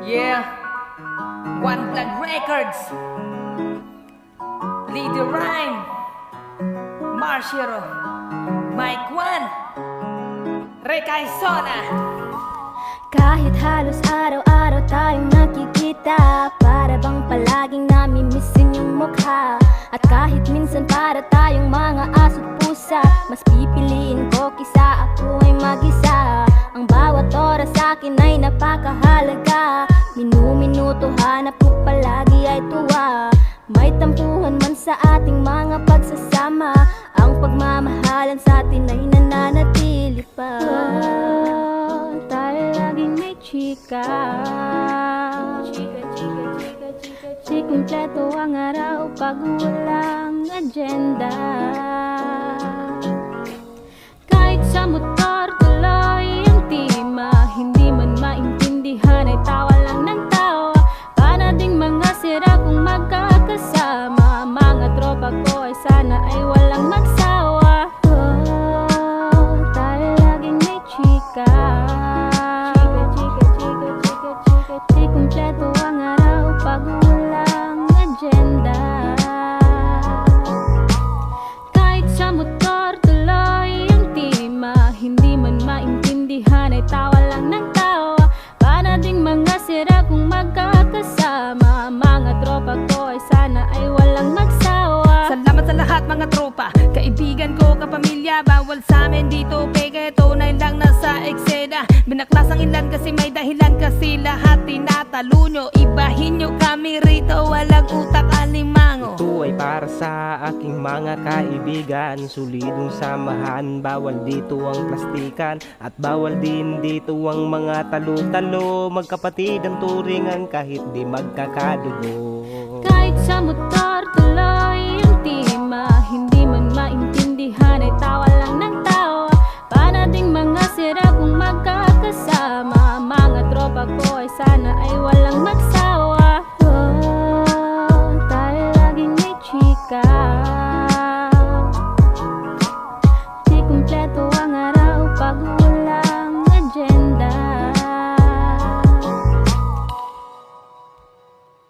Yeah, One Blood Records, Leader Rhyme, Marshero, Mike One, Rekay Sona. Kahit halos araw-araw tayong nakikita, para bang palaging namimisin yung mukha. At kahit minsan para tayong mga aso't pusa, mas pipiliin ko kisa ako ay mag-isa. Ang bawat oras sa'kin ay napakahalaga, minu-minuto hanap ko palagi ay tuwa. May tampuhan man sa ating mga pagsasama, ang pagmamahalan sa atin ay nananatili pa. Tayo laging may chika, di kumpleto ang araw pag walang agenda. Kahit sa motor tuloy ang tima, hindi man maintindihan ay tawa lang ng tawa. Para ding mga sira kung magkakasama, mga tropa ko ay sana ay walang magsawa. Tayo laging may chika, di kumpleto ang araw pag walang agenda. Kahit sa motor tuloy ang tima, hindi man maintindihan ay tawa lang ng tawa. Para ding mga sira kung magkakasama, mga tropa ko ay sana ay walang magsawa. Salamat sa lahat mga tropa, kaibigan ko, kapamilya. Bawal sa amin dito peke, tunay lang nasa eksena. Binaklas ang ilan kasi may dahilan, kasi lahat tinatalo nyo. Ibahin nyo kami rito, walang utak alimango. Ito ay para sa aking mga kaibigan, solidong samahan. Bawal dito ang plastikan, at bawal din dito ang mga talo-talo. Magkapatid ang turingan kahit di magkakadugo. Kahit sa motor tuloy ang tima, hindi man maintindihan ay tawa lang ng tawa. Para ding mga sira kung magkakasama, mga tropa ko ay sana ay walang magsawa.